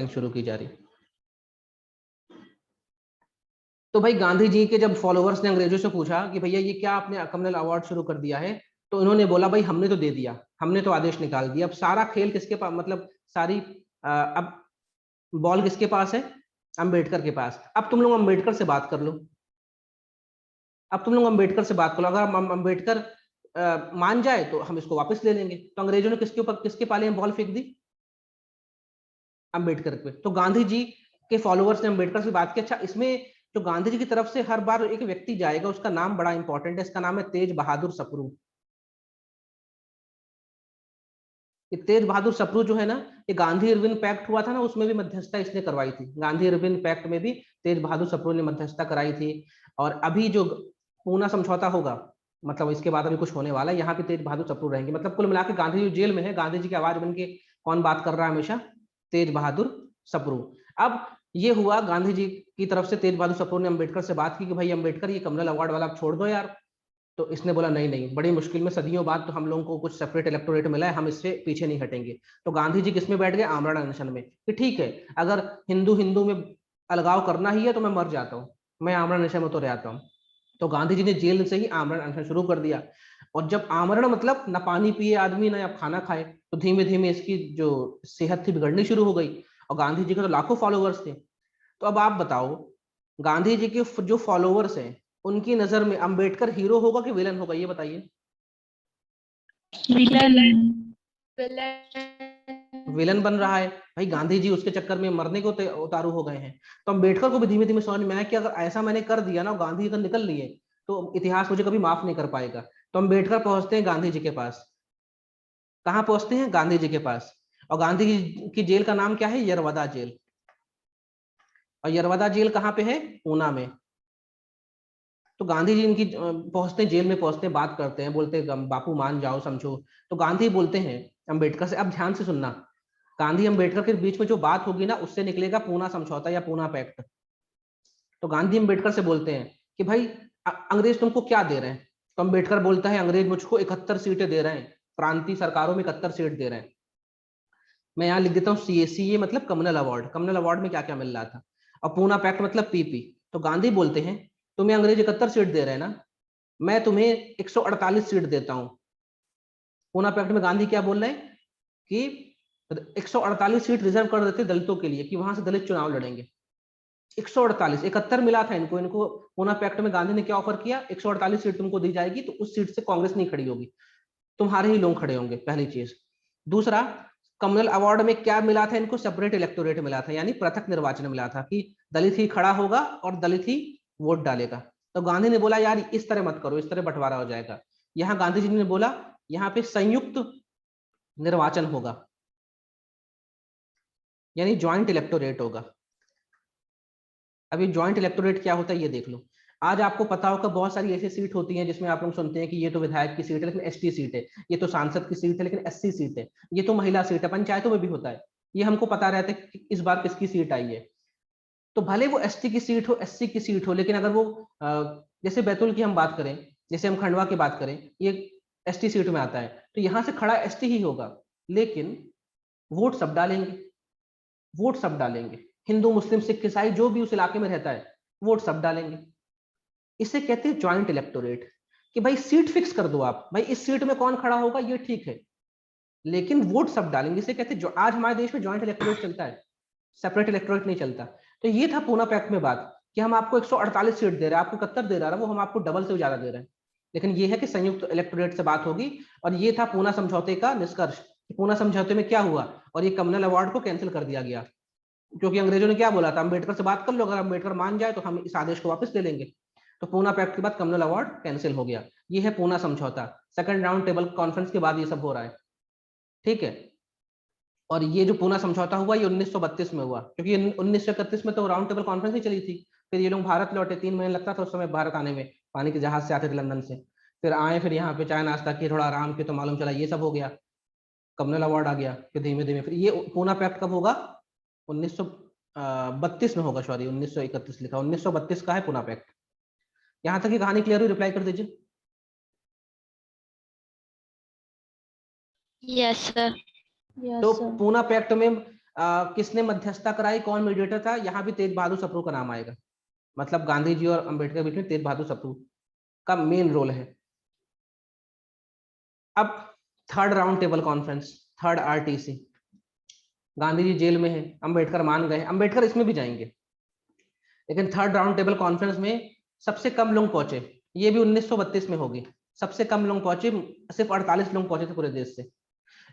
शुरू की जा रही। तो भाई गांधी जी के जब फॉलोअर्स ने अंग्रेजों से पूछा कि भैया ये क्या आपने कम्युनल अवार्ड शुरू कर दिया है, तो उन्होंने बोला भाई हमने तो दे दिया, हमने तो आदेश निकाल दिया। अब सारा खेल किसके पास, मतलब सारी अब बॉल किसके पास है, अंबेडकर के पास। अब तुम लोग अंबेडकर से बात कर लो, अब तुम लोग अंबेडकर से बात करो, अगर अंबेडकर मान जाए तो हम इसको वापस ले लेंगे। तो अंग्रेजों ने किसके ऊपर, किसके पाले में बॉल फेंक दी, अंबेडकर पे। तो गांधी जी के फॉलोअर्स ने अंबेडकर से बात की। अच्छा, इसमें जो गांधी जी की तरफ से हर बार एक व्यक्ति जाएगा, उसका नाम बड़ा इंपॉर्टेंट है, इसका नाम है तेज बहादुर सप्रू। ये तेज बहादुर सप्रू जो है ना, ये गांधी इरविन पैक्ट हुआ था ना, उसमें भी मध्यस्थता इसने करवाई थी। गांधी इरविन पैक्ट में भी तेज बहादुर सप्रू ने मध्यस्थता कराई थी। और अभी जो पूना समझौता होगा, मतलब इसके बाद अभी कुछ होने वाला है, यहाँ पे तेज बहादुर सप्रू रहेंगे। मतलब कुल मिलाकर गांधी जी जेल में है, गांधी जी की आवाज बन के कौन बात कर रहा है हमेशा, तेज बहादुर सप्रू। अब ये हुआ, गांधी जी की तरफ से तेज बहादुर सप्रू ने अंबेडकर से बात की कि भाई अंबेडकर ये कम्युनल अवार्ड वाला आप छोड़ दो यार। तो इसने बोला नहीं नहीं, बड़ी मुश्किल में सदियों बाद तो हम लोगों को कुछ सेपरेट इलेक्टोरेट मिला है, हम इससे पीछे नहीं हटेंगे। तो गांधी जी किसमें बैठ गए, आमरण अनशन में, कि ठीक है अगर हिंदू हिंदू में अलगाव करना ही है तो मैं मर जाता हूँ, मैं आमरण अनशन में तो रहता हूँ। तो गांधी जी ने जेल से ही आमरण अनशन शुरू कर दिया। और जब आमरण मतलब ना पानी पिए आदमी ना अब खाना खाए, तो धीमे धीमे इसकी जो सेहत थी बिगड़नी शुरू हो गई। और गांधी जी के तो लाखों फॉलोवर्स थे। तो अब आप बताओ, गांधी जी के जो फॉलोवर्स हैं, उनकी नजर में अंबेडकर हीरो होगा कि विलन होगा, ये बताइए। विलन। विलन बन रहा है भाई, गांधी जी उसके चक्कर में मरने को उतारू हो गए हैं। तो अंबेडकर को भी धीमे धीमे समझ में आया कि अगर ऐसा मैंने कर दिया ना, गांधी अगर निकल लिए तो इतिहास मुझे कभी माफ नहीं कर पाएगा। तो अंबेडकर पहुंचते हैं गांधी जी के पास। कहाँ पहुंचते हैं, गांधी जी के पास। और गांधी जी की जेल का नाम क्या है, यरवदा जेल। और यरवदा जेल कहाँ पे है, पूना में। तो गांधी जी इनकी पहुंचते हैं जेल में, पहुंचते हैं, बात करते हैं, बोलते हैं बापू मान जाओ समझो। तो गांधी बोलते हैं अंबेडकर से, अब ध्यान से सुनना, गांधी अंबेडकर के बीच में जो बात होगी ना, उससे निकलेगा पूना समझौता या पूना पैक्ट। तो गांधी अंबेडकर से बोलते हैं कि भाई अंग्रेज तुमको क्या दे रहे हैं। तो अंबेडकर बोलता है अंग्रेज मुझको 71 सीटें दे रहे हैं, प्रांतीय सरकारों में 71 सीट दे रहे हैं। मैं यहाँ लिख देता हूँ सीए मतलब कम्युनल अवार्ड, कम्युनल अवार्ड में क्या क्या मिल रहा था। और पूना पैक्ट मतलब पीपी। तो गांधी बोलते हैं तुम्हें अंग्रेज 71 सीट दे रहे हैं ना, मैं तुम्हें 148 सीट देता हूं। पूना पैक्ट में गांधी क्या बोल रहे हैं कि 148 सीट रिजर्व कर देते दलितों के लिए, कि वहां से दलित चुनाव लड़ेंगे। 148, 71 मिला था इनको, इनको पूना पैक्ट में गांधी ने क्या ऑफर किया, 148 सीट तुमको दी जाएगी, तो उस सीट से कांग्रेस नहीं खड़ी होगी, तुम्हारे ही लोग खड़े होंगे, पहली चीज। दूसरा, कम्युनल अवार्ड में क्या मिला था इनको, सेपरेट इलेक्टोरेट मिला था, यानी पृथक निर्वाचन मिला था, कि दलित ही खड़ा होगा और दलित ही वोट डालेगा। तो गांधी ने बोला यार इस तरह मत करो, इस तरह बंटवारा हो जाएगा। यहाँ गांधी जी ने बोला यहाँ पे संयुक्त निर्वाचन होगा, यानी ज्वाइंट इलेक्टोरेट होगा। अभी ज्वाइंट इलेक्टोरेट क्या होता है ये देख लो। आज आपको पता होगा बहुत सारी ऐसी सीट होती है जिसमें आप लोग सुनते हैं कि ये तो विधायक की सीट है लेकिन एसटी सीट है, ये तो सांसद की सीट है लेकिन एससी सीट है, ये तो महिला सीट है, पंचायतों में भी होता है। ये हमको पता रहता है कि इस बार किसकी सीट आई है। तो भले वो एसटी की सीट हो, एससी की सीट हो, लेकिन अगर वो जैसे बैतूल की हम बात करें, जैसे हम खंडवा की बात करें, ये एसटी सीट में आता है, तो यहाँ से खड़ा एसटी ही होगा, लेकिन वोट सब डालेंगे, वोट सब डालेंगे, हिंदू मुस्लिम सिख ईसाई जो भी उस इलाके में रहता है, वोट सब डालेंगे। इसे कहते हैं ज्वाइंट इलेक्टोरेट, कि भाई सीट फिक्स कर दो आप, भाई इस सीट में कौन खड़ा होगा ये ठीक है, लेकिन वोट सब डालेंगे। इसे कहते हैं जो आज हमारे देश में ज्वाइंट इलेक्टोरेट चलता है, सेपरेट इलेक्टोरेट नहीं चलता। तो ये था पूना पैक्ट में बात, कि हम आपको 148 सीट दे रहे हैं, आपको 71 दे रहा है, वो हम आपको डबल से ज्यादा दे रहे हैं। लेकिन ये है कि संयुक्त इलेक्टोरेट से बात होगी। और ये था पूना समझौते का निष्कर्ष। पूना समझौते में क्या हुआ, और ये कम्युनल अवार्ड को कैंसिल कर दिया गया, क्योंकि अंग्रेजों ने क्या बोला था, अंबेडकर से बात कर लो, अगर अंबेडकर मान जाए तो हम इस आदेश को वापस ले लेंगे। तो पूना पैक्ट के बाद कम्युनल अवार्ड कैंसिल हो गया। ये है पूना समझौता। सेकंड राउंड टेबल कॉन्फ्रेंस के बाद ये सब हो रहा है, ठीक है। और ये जो पूना समझौता हुआ ये 1932 में हुआ, क्योंकि 1931 में तो राउंड टेबल कॉन्फ्रेंस ही चली थी। फिर ये लोग भारत लौटे, 3 महीने लगता था उस समय भारत आने में, पानी के जहाज से आते थे लंदन से। फिर आए, फिर यहाँ पे चाय नाश्ता किए, थोड़ा आराम किए, तो मालूम चला ये सब हो गया, कम्युनल अवार्ड आ गया। फिर धीमे धीमे फिर ये पूना पैक्ट कब होगा, 1932 में होगा, सॉरी 1931 लिखा, 1932 का है पूना पैक्ट। यहाँ तक की कहानी क्लियर हुई, रिप्लाई कर दीजिए। Yes sir. तो पूना पैक्ट में किसने मध्यस्थता कराई, कौन मीडिएटर था, यहाँ भी तेज बहादुर सप्रू का नाम आएगा। मतलब गांधी जी और अंबेडकर के बीच में तेज बहादुर सप्रू का मेन रोल है। अब third round table conference, third RTC, Gandhi ji jail में है, अंबेडकर मान गए, अंबेडकर इसमें भी जाएंगे, लेकिन थर्ड राउंड टेबल कॉन्फ्रेंस में सबसे कम लोग पहुंचे, ये भी 1932 में होगी, सबसे कम लोग पहुंचे, सिर्फ 48 लोग पहुंचे थे पूरे देश से।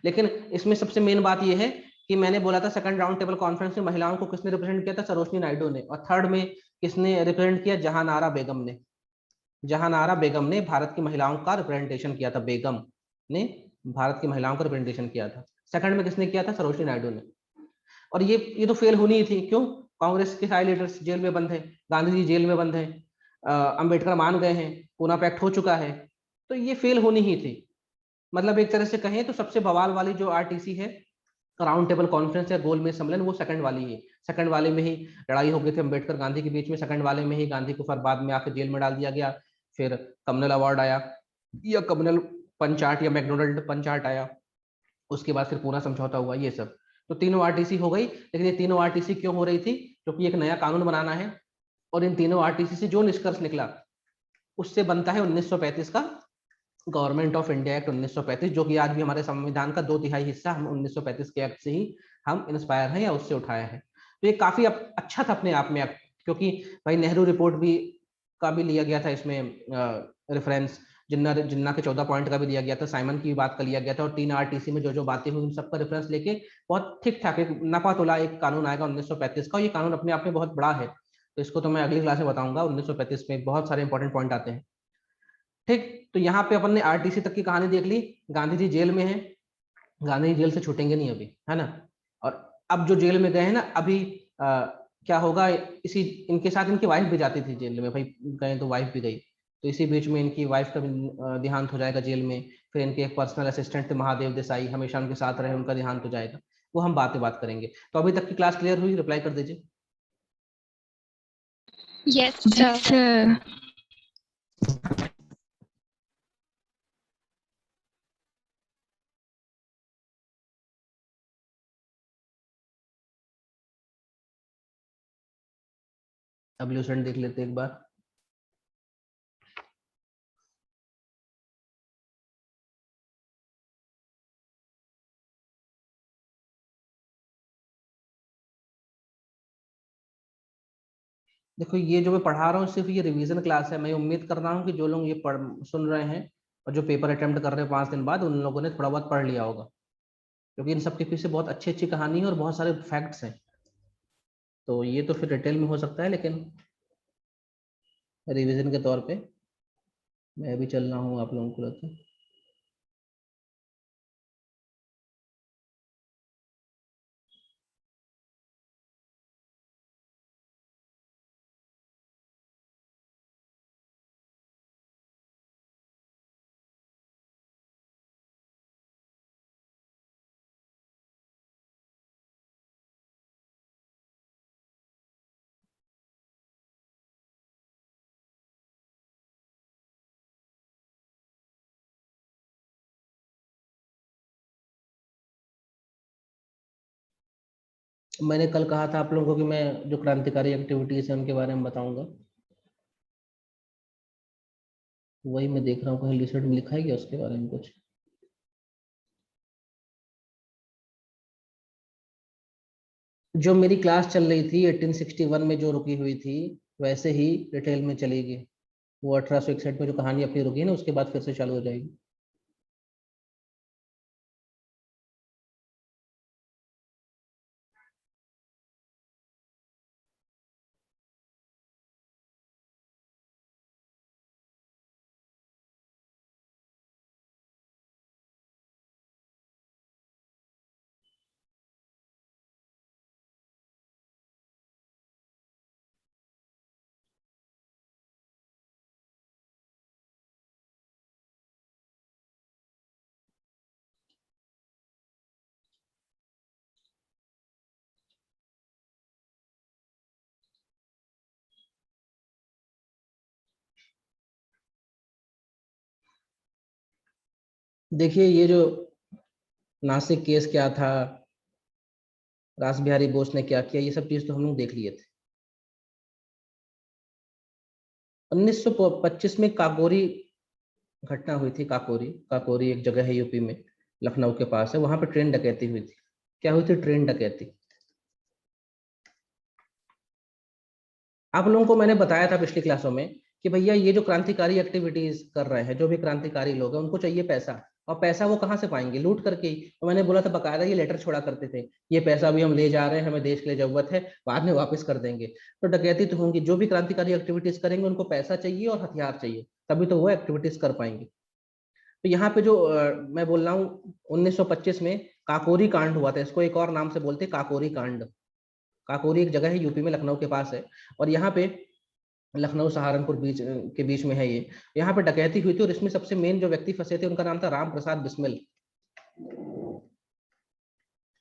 लेकिन इसमें सबसे मेन बात यह है कि मैंने बोला था सेकंड राउंड टेबल कॉन्फ्रेंस में महिलाओं को किसने रिप्रेजेंट किया था, सरोजनी नायडू ने, और थर्ड में किसने रिप्रेजेंट किया, जहानारा बेगम ने। जहानारा बेगम ने भारत की महिलाओं का रिप्रेजेंटेशन किया था, बेगम ने भारत की महिलाओं का रिप्रेजेंटेशन किया था। सेकंड में किसने किया था, सरोजनी नायडू ने। और ये तो फेल होनी ही थी, क्यों, कांग्रेस के सारे लीडर्स जेल में बंद है, गांधी जी जेल में बंद है, अंबेडकर मान गए हैं, पूना पैक्ट हो चुका है, तो ये फेल होनी ही थी। मतलब एक तरह से कहें तो सबसे बवाल वाली जो आरटीसी है, राउंड टेबल कॉन्फ्रेंस या गोलमेज सम्मेलन, वो सेकंड वाली ही, सेकंड वाले में ही लड़ाई हो गई थी अंबेडकर गांधी के बीच में, सेकंड वाले में ही गांधी को फिर बाद में आकर जेल में डाल दिया गया, फिर कम्युनल अवार्ड आया, या कम्युनल पंचाट या मैकडोनल्ड पंचाट आया, उसके बाद फिर पूरा समझौता हुआ, ये सब। तो तीनों आरटीसी हो गई, लेकिन ये तीनों आरटीसी क्यों हो रही थी, क्योंकि एक नया कानून बनाना है, और इन तीनों आरटीसी से जो निष्कर्ष निकला उससे बनता है 1935 का गवर्नमेंट ऑफ इंडिया एक्ट 1935, जो कि आज भी हमारे संविधान का 2/3 हिस्सा हम 1935 के एक्ट से ही हम इंस्पायर हैं या उससे उठाया है। तो ये काफी अच्छा था अपने आप में एक्ट, क्योंकि भाई नेहरू रिपोर्ट भी का भी लिया गया था इसमें रेफरेंस, जिन्ना जिन्ना के 14 पॉइंट का भी दिया गया था, साइमन की बात कर लिया गया था, और 3 आरटीसी में जो जो बातें हुई उन सबका रेफरेंस लेके बहुत ठीक ठाक एक नपा तुला एक कानून आएगा 1935 का। ये कानून अपने आप में बहुत बड़ा है, तो इसको तो मैं अगली क्लास में बताऊंगा। 1935 में बहुत सारे इंपॉर्टेंट पॉइंट आते हैं। ठीक, तो यहाँ पे अपन ने आरटीसी तक की कहानी देख ली, गांधी जी जेल में है, गांधी जी जेल से छूटेंगे नहीं अभी, है ना। और अब जो जेल में गए हैं ना अभी, क्या होगा, इसी इनके साथ इनकी वाइफ भी जाती थी जेल में, भाई गए तो वाइफ भी गई, तो इसी बीच में इनकी वाइफ का भी देहांत हो जाएगा जेल में। फिर इनके एक पर्सनल असिस्टेंट थे महादेव देसाई, हमेशा उनके साथ रहे, उनका देहांत हो जाएगा, वो हम बात करेंगे। तो अभी तक की क्लास क्लियर हुई, रिप्लाई कर दीजिए। Yes, sir. अब ल्यूसेंट देख लेते एक बार। देखो ये जो मैं पढ़ा रहा हूँ सिर्फ ये रिवीजन क्लास है, मैं उम्मीद कर रहा हूँ कि जो लोग ये पढ़ सुन रहे हैं और जो पेपर अटेम्प्ट कर रहे हैं 5 दिन बाद, उन लोगों ने थोड़ा बहुत पढ़ लिया होगा, क्योंकि इन सब के पीछे बहुत अच्छी अच्छी कहानी है और बहुत सारे फैक्ट्स हैं। तो ये तो फिर डिटेल में हो सकता है, लेकिन रिवीजन के तौर पे मैं अभी चल रहा हूँ आप लोगों को लेकर। मैंने कल कहा था आप लोगों को कि मैं जो क्रांतिकारी एक्टिविटीज है उनके बारे में बताऊंगा, वही मैं देख रहा हूँ कहीं लिस्ट में लिखा है क्या उसके बारे में कुछ। जो मेरी क्लास चल रही थी 1861 में जो रुकी हुई थी, वैसे ही डिटेल में चलेगी। वो 1861 में जो कहानी अपनी रुकी है ना, उसके बाद फिर से चालू हो जाएगी। देखिए ये जो नासिक केस क्या था, रास बिहारी बोस ने क्या किया, ये सब चीज तो हम लोग देख लिए थे। 1925 में काकोरी घटना हुई थी। काकोरी, काकोरी एक जगह है यूपी में, लखनऊ के पास है, वहां पे ट्रेन डकैती हुई थी। क्या हुई थी? ट्रेन डकैती। आप लोगों को मैंने बताया था पिछली क्लासों में कि भैया ये जो क्रांतिकारी एक्टिविटीज कर रहे हैं, जो भी क्रांतिकारी लोग हैं, उनको चाहिए पैसा, और पैसा वो कहाँ से पाएंगे? लूट करके ही। तो मैंने बोला था बकायदा ये लेटर छोड़ा करते थे, ये पैसा भी हम ले जा रहे हैं, हमें देश के लिए जरूरत है, बाद में वापस कर देंगे। तो डकैती तो होंगी, जो भी क्रांतिकारी एक्टिविटीज करेंगे उनको पैसा चाहिए और हथियार चाहिए, तभी तो वो एक्टिविटीज कर पाएंगे। तो यहाँ पे जो मैं बोल रहा हूँ 1925 में काकोरी कांड हुआ था, इसको एक और नाम से बोलते हैं काकोरी कांड। काकोरी एक जगह है यूपी में, लखनऊ के पास है, और यहाँ पे लखनऊ सहारनपुर के बीच में है ये। यहाँ पे डकैती हुई थी और इसमें सबसे मेन जो व्यक्ति फंसे थे उनका नाम था राम प्रसाद बिस्मिल।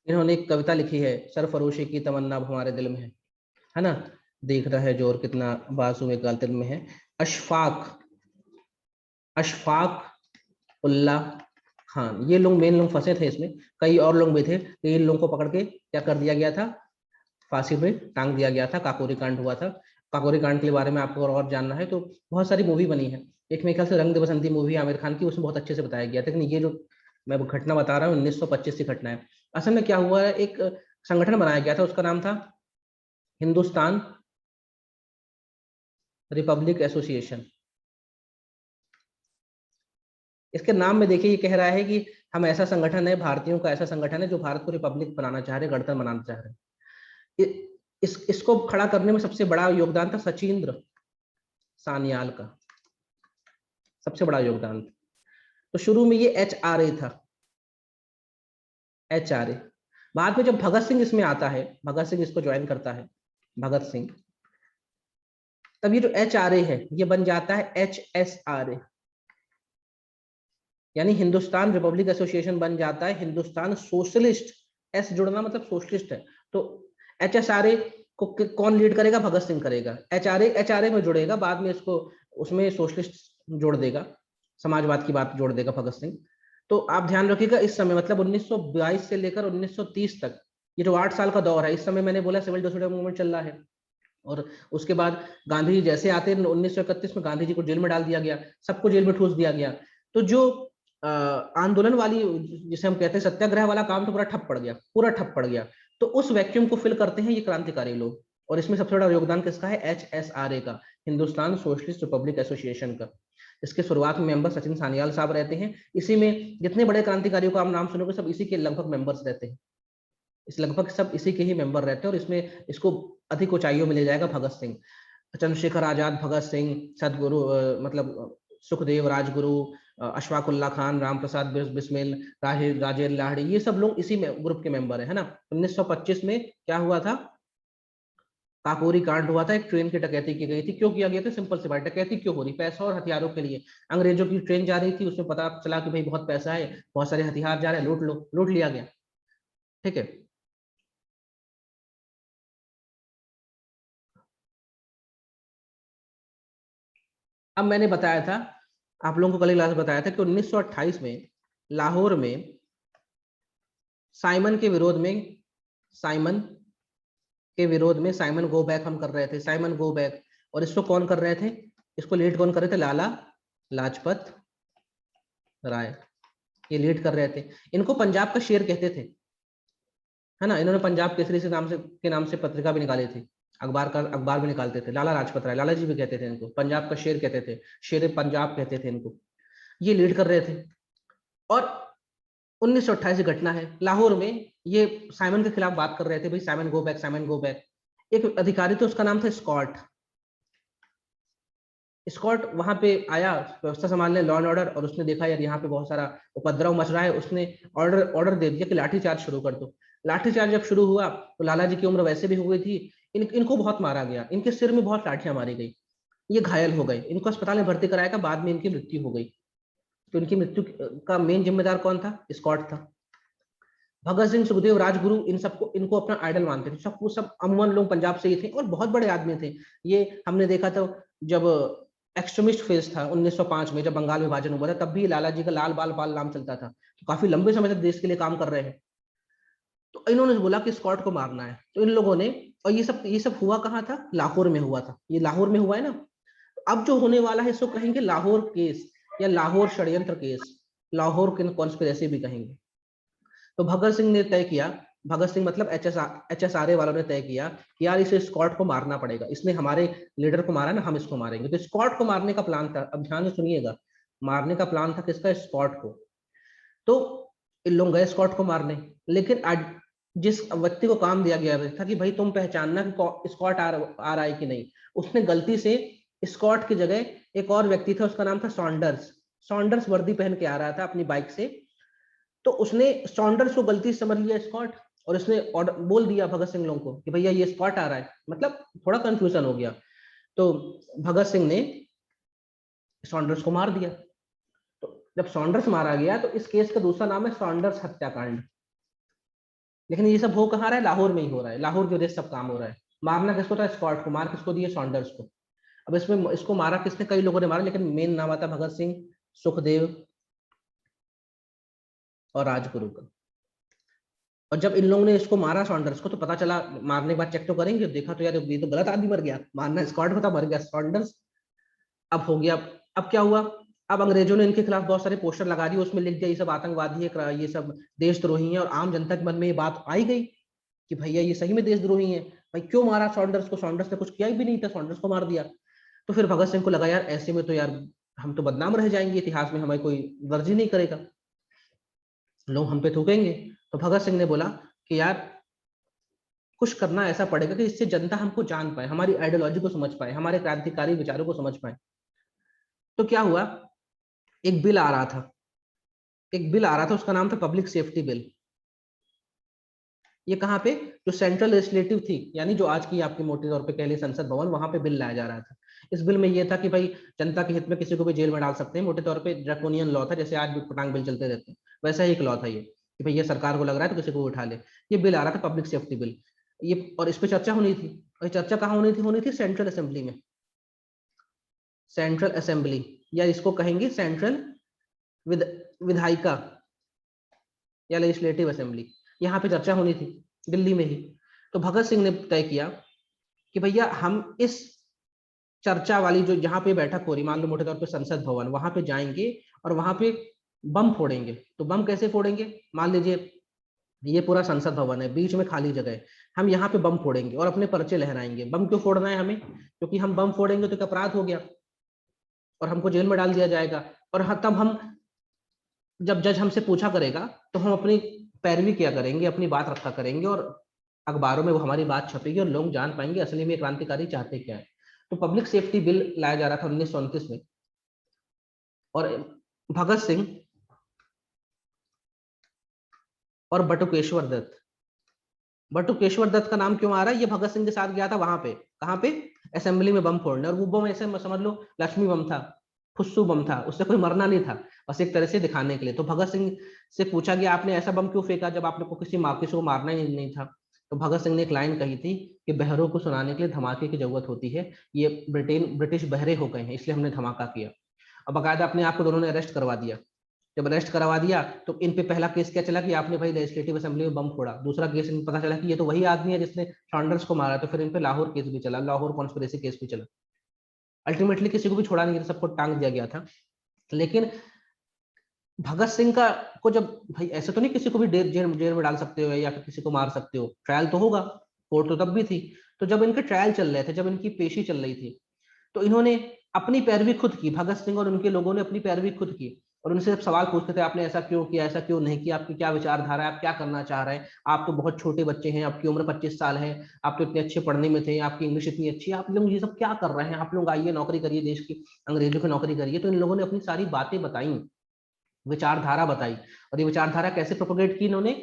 इन्होंने एक कविता लिखी है, सरफरोशी की तमन्ना अब हमारे दिल में है ना, देख रहा है जोर कितना बाजू में दिल में है। अशफाक, अशफाक उल्ला खान, ये लोग मेन लोग फंसे थे इसमें। कई और लोग भी थे, तो इन लोगों को पकड़ के क्या कर दिया गया था? फांसी पे टांग दिया गया था। काकोरी कांड हुआ था। काकोरी कांड के बारे में आपको और जानना है तो बहुत सारी मूवी बनी है। एक मेरे ख्याल से रंग दे बसंती मूवी आमिर खान की, उसमें बहुत अच्छे से बताया गया था। लेकिन ये जो मैं घटना बता रहा हूँ 1925 की घटना है। असल में क्या हुआ है, एक संगठन बनाया गया था, उसका नाम था हिंदुस्तान रिपब्लिक एसोसिएशन। इसके नाम में देखिए ये कह रहा है कि हम ऐसा संगठन है, भारतीयों का ऐसा संगठन है जो भारत को रिपब्लिक बनाना चाह रहे, गणतंत्र बनाना चाह रहे। इसको खड़ा करने में सबसे बड़ा योगदान था सचिंद्र सान्याल का, सबसे बड़ा योगदान। तो शुरू में ये HRA था, HRA। बाद में जब भगत सिंह इसमें आता है, भगत सिंह इसको ज्वाइन करता है, भगत सिंह, तब ये जो HRA है ये बन जाता है HSRA, यानी हिंदुस्तान रिपब्लिक एसोसिएशन बन जाता है हिंदुस्तान सोशलिस्ट। एस जुड़ना मतलब सोशलिस्ट है। तो HSRA को कौन लीड करेगा? भगत सिंह करेगा। HRA में जुड़ेगा, बाद में इसको उसमें सोशलिस्ट जोड़ देगा, समाजवाद की बात जोड़ देगा भगत सिंह। तो आप ध्यान रखिएगा इस समय मतलब 1922 से लेकर 1930 तक, ये जो 8 साल का दौर है, इस समय मैंने बोला सिविल डिसऑर्डर मूवमेंट चल रहा है। और उसके बाद गांधी जी जैसे आते हैं 1931 में गांधी जी को जेल में डाल दिया गया, सबको जेल में ठूस दिया गया। तो जो आंदोलन वाली, जिसे हम कहते हैं सत्याग्रह वाला काम, तो पूरा ठप पड़ गया, पूरा ठप पड़ गया। तो उस वैक्यूम को फिल करते हैं ये क्रांतिकारी लोग, और इसमें सबसे बड़ा योगदान किसका है? HSRA का, हिंदुस्तान सोशलिस्ट रिपब्लिक एसोसिएशन का। इसके शुरुआत में मेंबर सचिन सान्याल साहब रहते हैं। इसी में जितने बड़े क्रांतिकारियों का आप नाम सुनोगे सब इसी के लगभग मेंबर्स रहते हैं, इस लगभग सब इसी के ही मेंबर रहते हैं। और इसमें इसको अधिक ऊंचाइयों में ले जाएगा भगत सिंह, चंद्रशेखर आजाद, भगत सिंह, सदगुरु मतलब सुखदेव, राजगुरु, अशफाक उल्ला खान, राम प्रसाद बिस्मिल, राजेंद्र लाहिड़ी, ये सब लोग इसी में ग्रुप के मेंबर है ना। 1925 में क्या हुआ था? काकोरी कांड हुआ था, एक ट्रेन की डकैती की गई थी। क्यों किया गया था? सिंपल सी बात, डकैती क्यों हो रही? पैसा और हथियारों के लिए। अंग्रेजों की ट्रेन जा रही थी, उसमें पता चला कि भाई बहुत पैसा है, बहुत सारे हथियार जा रहे हैं, लूट लो, लूट लिया गया। ठीक है। अब मैंने बताया था, आप लोगों को कल क्लास बताया था कि 1928 में लाहौर में साइमन के विरोध में, साइमन के विरोध में, साइमन गो बैक हम कर रहे थे, साइमन गो बैक। और इसको कौन कर रहे थे? इसको लीड कौन कर रहे थे? लाला लाजपत राय, ये लीड कर रहे थे। इनको पंजाब का शेर कहते थे, है ना। इन्होंने पंजाब केसरी से नाम से के नाम से पत्रिका भी निकाली थी, अखबार भी निकालते थे। लाला लाजपत राय, लाला जी भी कहते थे इनको, पंजाब का शेर कहते थे, शेर पंजाब कहते थे इनको। ये लीड कर रहे थे। और 1928 की घटना है, लाहौर में ये साइमन के खिलाफ बात कर रहे थे, भाई Simon go back, Simon go back. एक अधिकारी तो उसका नाम था स्कॉट। स्कॉट वहां पे आया व्यवस्था संभालने, लॉ एंड ऑर्डर, और उसने देखा यार यहाँ पे बहुत सारा उपद्रव मच रहा है। उसने ऑर्डर दे दिया कि लाठीचार्ज शुरू कर दो। लाठीचार्ज जब शुरू हुआ तो लाला जी की उम्र वैसे भी हो गई थी, इनको बहुत मारा गया, इनके सिर में बहुत लाठियां मारी गई, ये घायल हो गए, इनको अस्पताल में भर्ती कराया गया, बाद में इनकी मृत्यु हो गई। तो इनकी मृत्यु का मेन जिम्मेदार कौन था? स्कॉट था। भगत सिंह, सुखदेव, राजगुरु, इन सबको, इनको अपना आइडल मानते थे। सब वो सब अमूमन लोग पंजाब से ही थे और बहुत बड़े आदमी थे। ये हमने देखा था जब एक्सट्रीमिस्ट फेज था 1905 में, जब बंगाल विभाजन हुआ था, तब भी लाला जी का लाल बाल पाल नाम चलता था। तो काफी लंबे समय तक देश के लिए काम कर रहे हैं। तो इन्होंने बोला कि स्कॉट को मारना है। तो इन लोगों ने, और ये सब हुआ कहाँ था, लाहौर में हुआ था, ये लाहौर में हुआ है ना। अब जो होने वाला है इसको कहेंगे लाहौर केस या लाहौर षड्यंत्र केस, लाहौर कॉन्स्पिरेसी भी कहेंगे। तो भगत सिंह ने तय किया, भगत सिंह मतलब HSRA वालों ने तय किया कि यार इसे स्कॉट को मारना पड़ेगा, इसने हमारे लीडर को मारा ना, हम इसको मारेंगे। तो स्कॉट को मारने का प्लान था, अब ध्यान से सुनिएगा, मारने का प्लान था किसका, स्कॉट को। तो इन लोग गए स्कॉट को मारने, लेकिन जिस व्यक्ति को काम दिया गया था कि भाई तुम पहचानना कि स्कॉट आ रहा है कि नहीं, उसने गलती से स्कॉट की जगह एक और व्यक्ति था, उसका नाम था सॉन्डर्स। सॉन्डर्स वर्दी पहन के आ रहा था अपनी बाइक से, तो उसने सॉन्डर्स को गलती से समझ लिया स्कॉट, और उसने बोल दिया भगत सिंह लोगों को कि भैया ये स्कॉट आ रहा है, मतलब थोड़ा कंफ्यूजन हो गया। तो भगत सिंह ने सॉन्डर्स को मार दिया। तो जब सॉन्डर्स मारा गया तो इस केस का दूसरा नाम है सॉन्डर्स हत्याकांड। लेकिन ये सब हो कहाँ रहा है, लाहौर में ही हो रहा है, लाहौर की वजह से सब काम हो रहा है। मारना किसको था, स्कॉट को। मार किसको दिया, सॉन्डर्स को। अब इसमें इसको मारा किसने, कई लोगों ने मारा, लेकिन मेन नाम आता भगत सिंह, सुखदेव और राजगुरु का। और जब इन लोगों ने इसको मारा सॉन्डर्स को, तो पता चला, मारने के बाद चेक तो करेंगे, देखा तो यार ये तो गलत आदमी मर गया, मारना स्कॉट को था, मर गया सॉन्डर्स। अब हो गया, अब क्या हुआ, अब अंग्रेजों ने इनके खिलाफ बहुत सारे पोस्टर लगा दिए, उसमें लिख दिया ये सब आतंकवादी है, ये सब देशद्रोही है। और आम जनता के मन में ये बात आई गई कि भैया ये सही में देशद्रोही है, भाई क्यों मारा सॉन्डर्स को, सॉन्डर्स ने कुछ किया भी नहीं था, सॉन्डर्स को मार दिया। तो फिर भगत सिंह को लगा यार ऐसे में तो यार हम तो बदनाम रह जाएंगे, इतिहास में हमें कोई दर्ज ही नहीं करेगा, लोग हम पे थूकेंगे। तो भगत सिंह ने बोला कि यार कुछ करना ऐसा पड़ेगा कि इससे जनता हमको जान पाए, हमारी आइडियोलॉजी को समझ पाए, हमारे क्रांतिकारी विचारों को समझ पाए। तो क्या हुआ, एक बिल आ रहा था, एक बिल आ रहा था, उसका नाम था पब्लिक सेफ्टी बिल। ये कहाँ पे, जो सेंट्रल लेजिस्लेटिव थी, यानी जो आज की आपकी मोटे तौर पे कह ली संसद भवन, वहां पे बिल लाया जा रहा था। इस बिल में ये था कि भाई जनता के हित में किसी को भी जेल में डाल सकते हैं, मोटे तौर पे ड्रैकोनियन लॉ था, जैसे आज भी पटांग बिल चलते रहते हैं, वैसा ही एक लॉ था ये, कि भाई ये सरकार को लग रहा है तो किसी को उठा ले। ये बिल आ रहा था, पब्लिक सेफ्टी बिल। ये, और इस पर चर्चा होनी थी, और चर्चा कहाँ होनी थी सेंट्रल असेंबली में, सेंट्रल असेंबली, या इसको कहेंगे सेंट्रल विधायिका या लेजिस्लेटिव असेंबली, यहाँ पे चर्चा होनी थी, दिल्ली में ही। तो भगत सिंह ने तय किया कि भैया हम इस चर्चा वाली जो जहाँ पे बैठक हो रही, मान लो मोटे तौर पे संसद भवन, वहां पे जाएंगे और वहां पे बम फोड़ेंगे। तो बम कैसे फोड़ेंगे, मान लीजिए ये पूरा संसद भवन है, बीच में खाली जगह है, हम यहाँ पे बम फोड़ेंगे और अपने पर्चे लहराएंगे। बम क्यों फोड़ना है हमें, क्योंकि हम बम फोड़ेंगे तो एक अपराध हो गया और हमको जेल में डाल दिया जाएगा। और तब हम, जब जज हमसे पूछा करेगा तो हम अपनी पैरवी किया करेंगे, अपनी बात रखा करेंगे, और अखबारों में वो हमारी बात छपेगी और लोग जान पाएंगे असली में क्रांतिकारी चाहते क्या है। तो पब्लिक सेफ्टी बिल लाया जा रहा था 1929 में। और भगत सिंह और बटुकेश्वर दत्त, बटुकेश्वर दत्त का नाम क्यों आ रहा है, ये भगत सिंह के साथ गया था वहां पे, कहाँ पे, असेंबली में बम फोड़ने। और वो बम ऐसे समझ लो लक्ष्मी बम था, फुस्सू बम था, उससे कोई मरना नहीं था, बस एक तरह से दिखाने के लिए। तो भगत सिंह से पूछा गया आपने ऐसा बम क्यों फेंका जब आपने को किसी को मारना ही नहीं था। तो भगत सिंह ने एक लाइन कही थी कि बहरों को सुनाने के लिए धमाके की जरूरत होती है, ये ब्रिटिश बहरे हो गए हैं इसलिए हमने धमाका किया। अब बाकायदा अपने आप को दोनों ने अरेस्ट करवा दिया। जब अरेस्ट करवा दिया तो इन पे पहला केस क्या चला कि आपने भाई लेजिस्लेटिव असेंबली में बम फोड़ा। दूसरा केस इन पता चला कि ये तो वही आदमी है जिसने सॉन्डर्स को मारा, तो फिर इन पे लाहौर केस भी चला, लाहौर कॉन्स्पिरेसी केस भी चला। अल्टीमेटली किसी को भी छोड़ा नहीं, सबको टांग दिया गया था। लेकिन भगत सिंह का को जब, भाई ऐसे तो नहीं किसी को भी जेल में डाल सकते हो या फिर किसी को मार सकते हो, ट्रायल तो होगा, कोर्ट तो तब भी थी। तो जब इनके ट्रायल चल रहे थे, जब इनकी पेशी चल रही थी, तो इन्होंने अपनी पैरवी खुद की, भगत सिंह और उनके लोगों ने अपनी पैरवी खुद की। और उनसे जब सवाल पूछते थे आपने ऐसा क्यों किया, ऐसा क्यों नहीं किया, आपकी क्या विचारधारा है, आप क्या करना चाह रहे हैं, आप तो बहुत छोटे बच्चे हैं, आपकी उम्र 25 साल है, आप तो इतने अच्छे पढ़ने में थे, आपकी इंग्लिश इतनी अच्छी है, आप लोग ये सब क्या कर रहे हैं, आप लोग आइए नौकरी करिए, देश की अंग्रेजों की नौकरी करिए। तो इन लोगों ने अपनी सारी बातें बताई, विचारधारा बताई। और ये विचारधारा कैसे प्रोपोगेट की इन्होंने,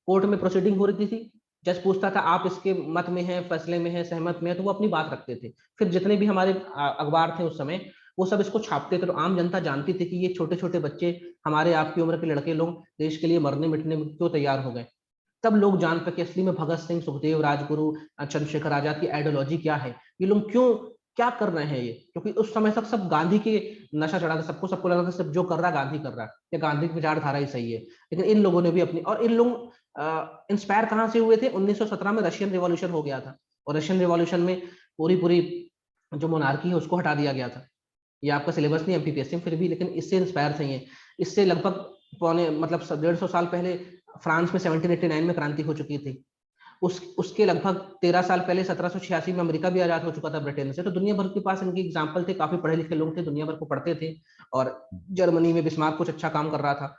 कोर्ट में प्रोसीडिंग हो रही थी, जज पूछता था आप इसके मत में है, फैसले में है, सहमत में है, तो वो अपनी बात रखते थे। फिर जितने भी हमारे अखबार थे उस समय, वो सब इसको छापते थे। तो आम जनता जानती थी कि ये छोटे छोटे बच्चे, हमारे आपकी उम्र के लड़के लोग देश के लिए मरने मिटने में क्यों तैयार हो गए। तब लोग जान पाए कि असली में भगत सिंह, सुखदेव, राजगुरु, चंद्रशेखर आजाद की आइडियोलॉजी क्या है, ये लोग क्यों क्या कर रहे हैं ये। क्योंकि उस समय तक सब गांधी के नशा चढ़ा था, सबको लगा था सब जो कर रहा है गांधी कर रहा है, या गांधी की विचारधारा ही सही है। लेकिन इन लोगों ने भी अपनी, और इन लोग इंस्पायर कहाँ से हुए थे? 1917 में रशियन रिवॉल्यूशन हो गया था, और रशियन रिवॉल्यूशन में पूरी पूरी जो मोनार्की है उसको हटा दिया गया था। ये आपका सिलेबस नहीं एमपीपीएससी में, फिर भी लेकिन इससे इंस्पायर थे ये। इससे लगभग पौने मतलब 150 साल पहले फ्रांस में 1789 में क्रांति हो चुकी थी। उसके लगभग 13 साल पहले 1786 में अमेरिका भी आजाद हो चुका था ब्रिटेन से। तो दुनिया भर के पास इनके एग्जाम्पल थे, काफी पढ़े लिखे लोग थे, दुनिया भर को पढ़ते थे। और जर्मनी में बिस्मार्क कुछ अच्छा काम कर रहा था,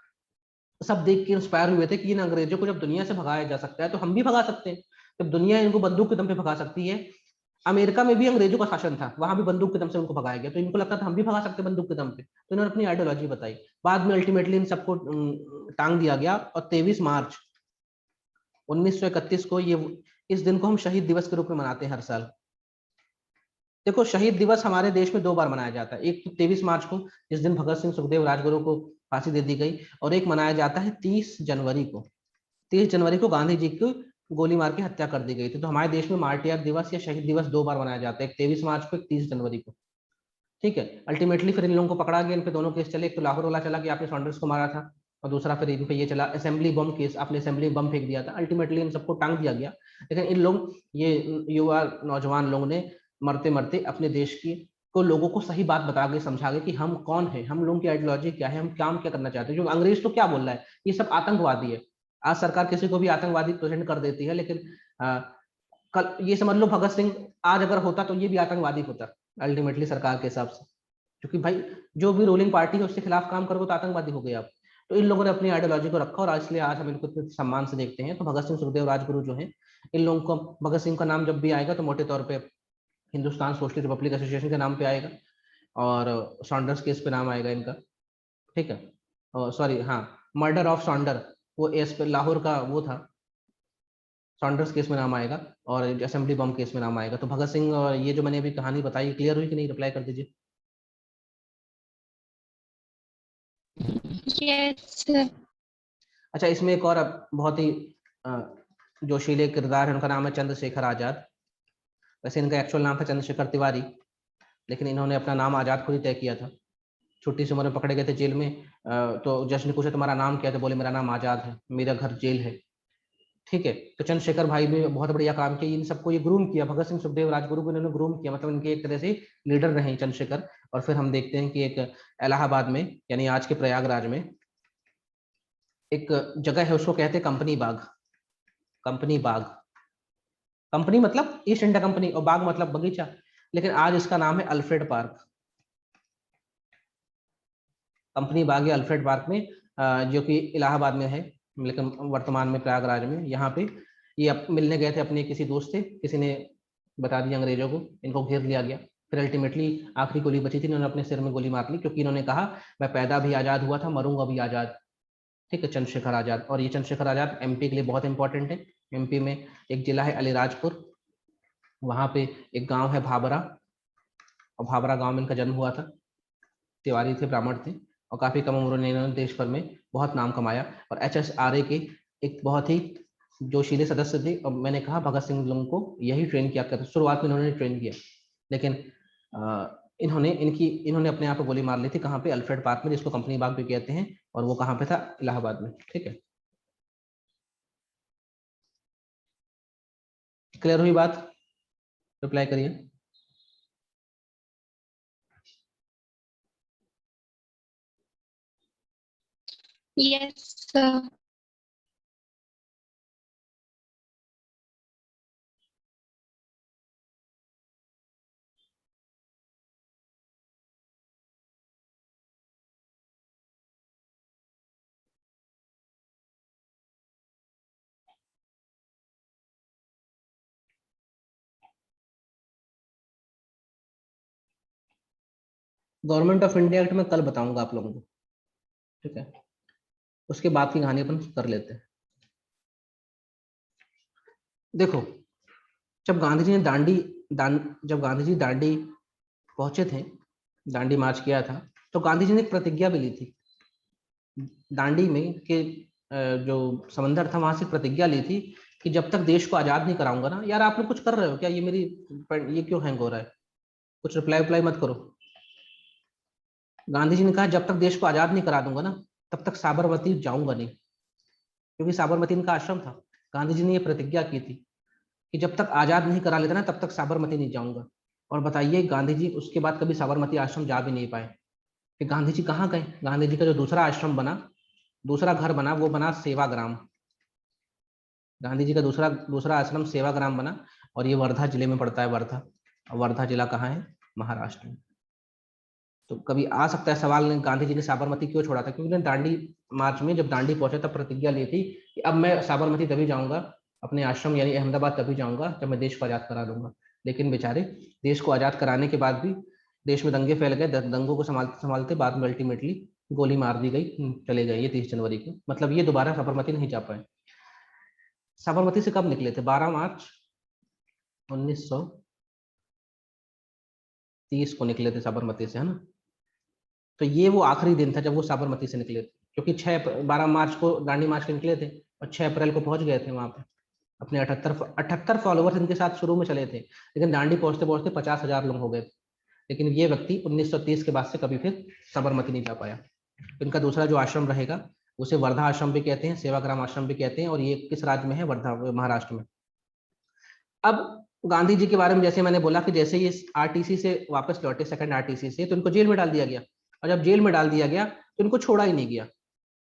सब देख के इंस्पायर हुए थे कि इन अंग्रेजों को जब दुनिया से भगाया जा सकता है तो हम भी भगा सकते हैं। जब दुनिया इनको बंदूक के दम पे भगा सकती है, अमेरिका में भी अंग्रेजों का शासन था, वहां भी बंदूक के दम से उनको भगाया गया, तो इनको लगता था हम भी भगा सकते हैं बंदूक के दम पे, तो इन्होंने अपनी आइडियोलॉजी बताई। बाद में अल्टीमेटली इन सबको टांग दिया गया, और 23 मार्च 1931 को ये इस दिन को हम शहीद दिवस के रूप में मनाते हैं हर साल। देखो, शहीद दिवस हमारे देश में 2 बार मनाया जाता है। एक तो 23 मार्च को, जिस दिन भगत सिंह सुखदेव राजगुरु को फांसी दे दी गई, और एक मनाया जाता है 30 जनवरी को। 30 जनवरी को गांधी जी को गोली मार के हत्या कर दी गई थी। तो हमारे देश में मार्टियर दिवस या शहीद दिवस 2 बार मनाया जाता है, एक 23 मार्च को, एक 30 जनवरी को। ठीक है। अल्टीमेटली फिर इन लोगों को पकड़ा गया, इन पे दोनों केस चले। एक तो लाहौर वाला चला कि आपने सॉन्डर्स को मारा था, और दूसरा फिर इन पे ये चला असेंबली बम केस, आपने असेंबली बम फेंक दिया था। अल्टीमेटली इन सबको टांग दिया गया। लेकिन इन लोग, ये युवा नौजवान लोगों ने मरते मरते अपने देश की को लोगों को सही बात बता के समझा गए कि हम कौन है, हम लोगों की आइडियोलॉजी क्या है, हम काम क्या करना चाहते हैं। जो अंग्रेज तो क्या बोल रहा है, ये सब आतंकवादी है। आज सरकार किसी को भी आतंकवादी प्रेजेंट कर देती है, लेकिन कल ये समझ लो भगत सिंह आज अगर होता तो ये भी आतंकवादी होता अल्टीमेटली सरकार के हिसाब से। क्योंकि भाई जो भी रूलिंग पार्टी है उसके खिलाफ काम करोगे तो आतंकवादी हो गए आप। तो इन लोगों ने अपनी आइडियोलॉजी को रखा, और इसलिए आज हम इनको इतने सम्मान से देखते हैं। तो भगत सिंह सुखदेव राजगुरु जो है, इन लोगों को भगत सिंह का नाम जब भी आएगा तो मोटे तौर पे हिंदुस्तान सोशलिस्ट रिपब्लिक एसोसिएशन के नाम पे आएगा, और सॉन्डर्स केस पे नाम आएगा इनका। ठीक है, सॉरी, हाँ, मर्डर ऑफ सॉन्डर, वो एस पे लाहौर का वो था, सॉन्डर्स केस में नाम आएगा, और असेंबली बम केस में नाम आएगा। तो भगत सिंह और ये जो मैंने अभी कहानी बताई, क्लियर हुई कि नहीं? रिप्लाई कर दीजिए। Yes, sir. अच्छा, इसमें एक और बहुत ही जोशीले किरदार है, उनका नाम है चंद्रशेखर आजाद। वैसे इनका एक्चुअल नाम था चंद्रशेखर तिवारी, लेकिन इन्होंने अपना नाम आजाद खुद ही तय किया था। छोटी सी उम्र में पकड़े गए थे जेल में, तो जज ने पूछा तुम्हारा नाम क्या है, तो बोले मेरा नाम आजाद है, मेरा घर जेल है। ठीक है। तो चंद्रशेखर भाई ने बहुत बढ़िया काम किया, इन सबको ये ग्रूम किया, भगत सिंह सुखदेव राजगुरु को इन्होंने ग्रूम किया, मतलब इनके एक तरह से लीडर रहे चंद्रशेखर। और फिर हम देखते हैं कि एक इलाहाबाद में, यानी आज के प्रयागराज में, एक जगह है, उसको कहते हैं कंपनी बाग। कंपनी बाग, कंपनी मतलब ईस्ट इंडिया कंपनी, और बाग मतलब बगीचा, लेकिन आज इसका नाम है अल्फ्रेड पार्क। कंपनी बाग या अल्फ्रेड पार्क में, जो कि इलाहाबाद में है, लेकिन वर्तमान में प्रयागराज में। यहाँ पे ये मिलने गए थे अपने किसी दोस्त से, किसी ने बता दिया अंग्रेजों को, इनको घेर लिया गया। फिर अल्टीमेटली आखिरी गोली बची थी, इन्होंने अपने सिर में गोली मार ली, क्योंकि इन्होंने कहा मैं पैदा भी आजाद हुआ था, मरूंगा भी आजाद। ठीक है, चंद्रशेखर आजाद। और ये चंद्रशेखर आजाद एमपी के लिए बहुत इंपॉर्टेंट है। एमपी में एक जिला है अलीराजपुर, वहां पे एक गांव है भाबरा, और भाबरा गांव में इनका जन्म हुआ था। तिवारी थे, ब्राह्मण थे, और काफी कम उम्र में इन्होंने देश भर में बहुत नाम कमाया। और HSRA के एक बहुत ही जोशीले सदस्य थे, और मैंने कहा भगत सिंह लोगों को यही ट्रेन किया करते, शुरुआत में इन्होंने ट्रेन किया। लेकिन इन्होंने अपने यहाँ पे गोली मार ली थी, कहाँ पे? अल्फ्रेड पार्क में, जिसको कंपनी बाग भी कहते हैं, और वो कहाँ पे था? इलाहाबाद में। ठीक है, क्लियर हुई बात? रिप्लाई करिए। Yes, sir. Government of India act में कल बताऊंगा आप लोगों को। ठीक है, उसके बाद की कहानी अपन कर लेते हैं। देखो, जब गांधी जी ने जब गांधी जी दांडी पहुंचे थे, दांडी मार्च किया था, तो गांधी जी ने एक प्रतिज्ञा भी ली थी। दांडी में के जो समंदर था, वहां से प्रतिज्ञा ली थी कि जब तक देश को आजाद नहीं कराऊंगा ना। यार आप लोग कुछ कर रहे हो क्या? ये क्यों हैंग हो रहा है? कुछ रिप्लाई मत करो। गांधी जी ने कहा जब तक देश को आजाद नहीं करा दूंगा ना, तब तक साबरमती जाऊंगा नहीं। क्योंकि साबरमती इनका आश्रम था। गांधी जी ने ये प्रतिज्ञा की थी कि जब तक आजाद नहीं करा लेते ना तब तक साबरमती नहीं जाऊंगा। और बताइए गांधी जी उसके बाद कभी साबरमती आश्रम जा भी नहीं पाए। कि गांधी जी कहाँ गए? गांधी जी का जो दूसरा आश्रम बना, दूसरा घर बना, वो बना सेवाग्राम। गांधी जी का दूसरा दूसरा आश्रम सेवाग्राम बना, और ये वर्धा जिले में पड़ता है, वर्धा। और वर्धा जिला कहाँ है? महाराष्ट्र में। तो कभी आ सकता है सवाल, गांधी जी ने साबरमती क्यों छोड़ा था? क्योंकि उन्होंने दांडी मार्च में जब दांडी पहुंचे तब प्रतिज्ञा ली थी कि अब मैं साबरमती तभी जाऊंगा, अपने आश्रम यानी अहमदाबाद तभी जाऊंगा जब मैं देश को आजाद करा लूंगा। लेकिन बेचारे देश को आजाद कराने के बाद भी देश में दंगे फैल गए। दंगों को संभालते संभालते बाद में अल्टीमेटली गोली मार दी गई, चले गए ये 30 जनवरी को। मतलब ये दोबारा साबरमती नहीं जा पाए। साबरमती से कब निकले थे? 12 मार्च 1930 को निकले थे साबरमती से, है ना। तो ये वो आखिरी दिन था जब वो साबरमती से निकले थे, क्योंकि 12 मार्च को दांडी मार्च के निकले थे और 6 अप्रैल को पहुंच गए थे वहां पे। अपने 78 फॉलोवर्स इनके साथ शुरू में चले थे, लेकिन दांडी पहुंचते पहुंचते 50,000 लोग हो गए थे। लेकिन ये व्यक्ति 1930 के बाद से कभी फिर साबरमती नहीं जा पाया। इनका दूसरा जो आश्रम रहेगा उसे वर्धा आश्रम भी कहते हैं, सेवाग्राम आश्रम भी कहते हैं, और ये किस राज्य में है? वर्धा, महाराष्ट्र में। अब गांधी जी के बारे में जैसे मैंने बोला कि जैसे ये आरटीसी से वापस लौटे, सेकंड आरटीसी से, तो इनको जेल में डाल दिया गया। और जब जेल में डाल दिया गया तो इनको छोड़ा ही नहीं गया।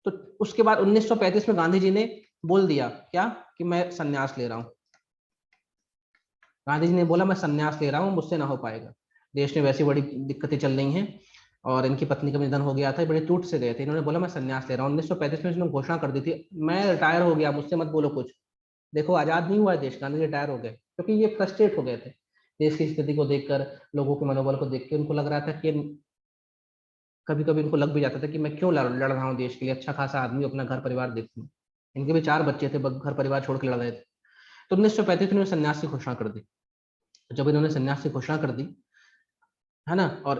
तो उसके बाद 1935 में गांधी जी ने बोल दिया क्या? कि मैं संन्यास ले रहा हूं। गांधी जी ने बोला मैं संन्यास ले रहा हूं, मुझसे ना हो पाएगा। देश में वैसी बड़ी दिक्कतें चल रही हैं, और इनकी पत्नी का निधन हो गया था, बड़े टूट से गए थे। इन्होंने बोला मैं संन्यास ले रहा हूँ। 1935 में इन्होंने घोषणा कर दी थी, मैं रिटायर हो गया, मुझसे मत बोलो कुछ। देखो आजाद नहीं हुआ है देश, गांधी रिटायर हो गए, क्योंकि ये फ्रस्ट्रेट हो गए थे देश की स्थिति को देखकर, लोगों के मनोबल को देख के। उनको लग रहा था कि कभी कभी उनको लग भी जाता था कि मैं क्यों लड़ रहा हूँ देश के लिए, अच्छा खासा आदमी, अपना घर परिवार देखूँ। इनके भी 4 बच्चे थे, घर परिवार छोड़ के लड़ रहे थे। तो 1935 में संन्यास की घोषणा कर दी। जब इन्होंने संन्यास की घोषणा कर दी, है ना, और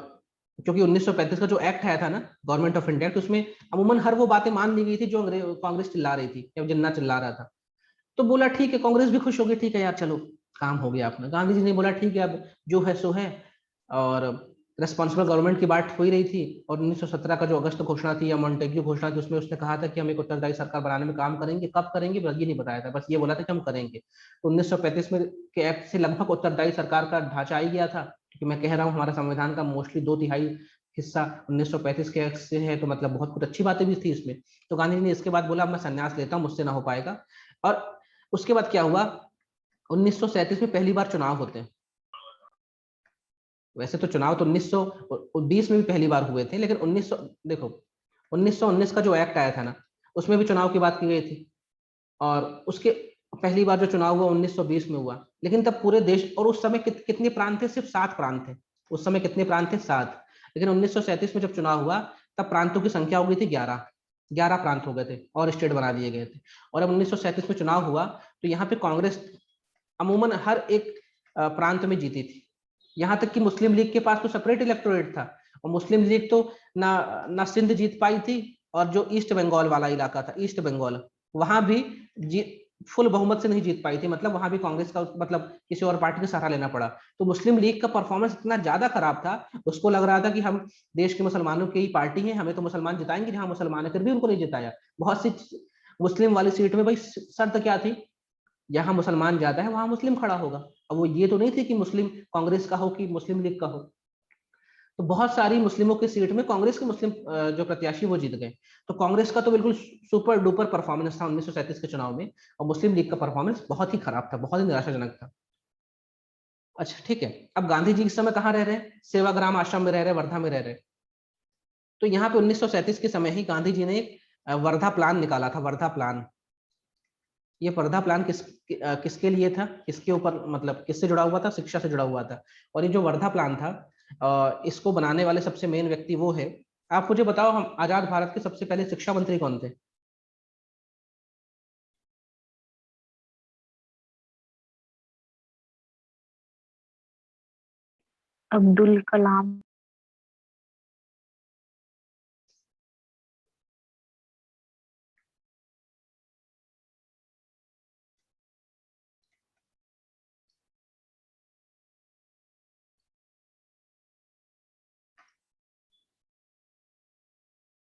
क्योंकि 1935 का जो एक्ट आया था ना, गवर्नमेंट ऑफ इंडिया, तो उसमें अमूमन हर वो बातें मान ली गई थी जो कांग्रेस चिल्ला रही थी या जिन्ना चिल्ला रहा था। तो बोला ठीक है, कांग्रेस भी खुश हो गई, ठीक है यार चलो काम हो गया अपना। गांधी जी ने बोला ठीक है, अब जो है सो है। और रेस्पॉन्सिबल गवर्नमेंट की बात हो ही रही थी। और 1917 का जो अगस्त घोषणा थी या मॉन्टेग्यू घोषणा थी, उसमें उसने कहा था कि हम एक उत्तरदायी सरकार बनाने में काम करेंगे। कब करेंगे ये नहीं बताया था, बस ये बोला था कि हम करेंगे। तो 1935 में के एक्ट से लगभग उत्तरदायी सरकार का ढांचा आ ही गया था, क्योंकि मैं कह रहा हूँ हमारा संविधान का मोस्टली 2/3 हिस्सा 1935 के एक्ट से है, तो मतलब बहुत कुछ अच्छी बातें भी थी इसमें। तो गांधी जी ने इसके बाद बोला मैं संन्यास लेता हूँ, मुझसे ना हो पाएगा। और उसके बाद क्या हुआ? 1937 में पहली बार चुनाव होते हैं। वैसे तो चुनाव तो 1920 में भी पहली बार हुए थे, लेकिन 1900 देखो 1919 का जो एक्ट आया था ना, उसमें भी चुनाव की बात की गई थी। और उसके पहली बार जो चुनाव हुआ 1920 में हुआ। लेकिन तब पूरे देश, और उस समय कितने प्रांत थे? सिर्फ 7 प्रांत थे। उस समय कितने प्रांत थे? 7। लेकिन 1937 में जब चुनाव हुआ तब प्रांतों की संख्या हो गई थी 11। 11 प्रांत हो गए थे और स्टेट बना दिए गए थे। और अब 1937 में चुनाव हुआ तो यहाँ पे कांग्रेस अमूमन हर एक प्रांत में जीती थी। यहाँ तक कि मुस्लिम लीग के पास तो सेपरेट इलेक्टोरेट था, और मुस्लिम लीग तो ना सिंध जीत पाई थी, और जो ईस्ट बंगाल वाला इलाका था, ईस्ट बंगाल, वहां भी फुल बहुमत से नहीं जीत पाई थी। मतलब वहां भी कांग्रेस का, मतलब किसी और पार्टी का सहारा लेना पड़ा। तो मुस्लिम लीग का परफॉर्मेंस इतना ज्यादा खराब था, उसको लग रहा था कि हम देश के मुसलमानों की ही पार्टी है, हमें तो मुसलमान जिताएंगे, जहां मुसलमान है, फिर भी उनको नहीं जिताया। बहुत सी मुस्लिम वाली सीट में भाई शर्त क्या थी? जहां मुसलमान ज्यादा है वहां मुस्लिम खड़ा होगा। अब वो ये तो नहीं थी कि मुस्लिम कांग्रेस का हो कि मुस्लिम लीग का हो। तो बहुत सारी मुस्लिमों की सीट में कांग्रेस के मुस्लिम जो प्रत्याशी वो जीत गए। तो कांग्रेस का तो बिल्कुल सुपर डुपर परफॉर्मेंस था 1937 के चुनाव में, और मुस्लिम लीग का परफॉर्मेंस बहुत ही खराब था, बहुत ही निराशाजनक था। अच्छा ठीक है, अब गांधी जी इस समय कहाँ रह रहे हैं? सेवाग्राम आश्रम में रह रहे, वर्धा में रह रहे। तो यहाँ पे 1937 के समय ही गांधी जी ने एक वर्धा प्लान निकाला था, वर्धा प्लान। ये वर्धा प्लान किसके लिए था? किसके ऊपर, मतलब किससे जुड़ा हुआ था? शिक्षा से जुड़ा हुआ था। और ये जो वर्धा प्लान था, इसको बनाने वाले सबसे मेन व्यक्ति वो है। आप मुझे बताओ, हम आजाद भारत के सबसे पहले शिक्षा मंत्री कौन थे? अब्दुल कलाम।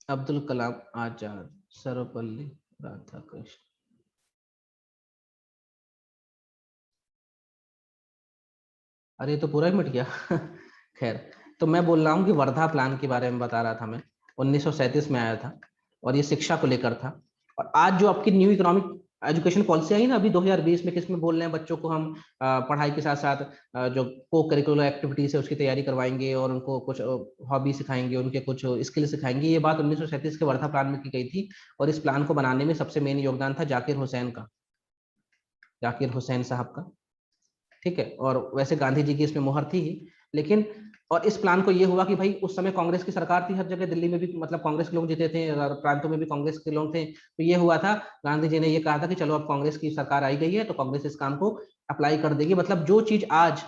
अब्दुल कलाम आजाद, सर्वपल्ली राधाकृष्ण। अरे ये तो पूरा ही मिट गया। खैर, तो मैं बोल रहा हूँ कि वर्धा प्लान के बारे में बता रहा था मैं। 1937 में आया था और ये शिक्षा को लेकर था। और आज जो आपकी न्यू इकोनॉमिक एजुकेशन पॉलिसी आई ना अभी 2020 में, किसमें बोल रहे हैं बच्चों को हम पढ़ाई के साथ साथ जो को करिकुलर एक्टिविटीज है उसकी तैयारी करवाएंगे और उनको कुछ हॉबी सिखाएंगे, उनके कुछ स्किल सिखाएंगे। ये बात 1937 के वर्धा प्लान में की गई थी। और इस प्लान को बनाने में सबसे मेन योगदान था जाकिर हुसैन का, जाकिर हुसैन साहब का। ठीक है, और वैसे गांधी जी की इसमें मुहर थी ही। लेकिन और इस प्लान को ये हुआ कि भाई उस समय कांग्रेस की सरकार थी हर जगह, दिल्ली में भी मतलब कांग्रेस के लोग जीते थे और प्रांतों में भी कांग्रेस के लोग थे। तो ये हुआ था, गांधी जी ने ये कहा था कि चलो अब कांग्रेस की सरकार आई गई है तो कांग्रेस इस काम को अप्लाई कर देगी। मतलब जो चीज आज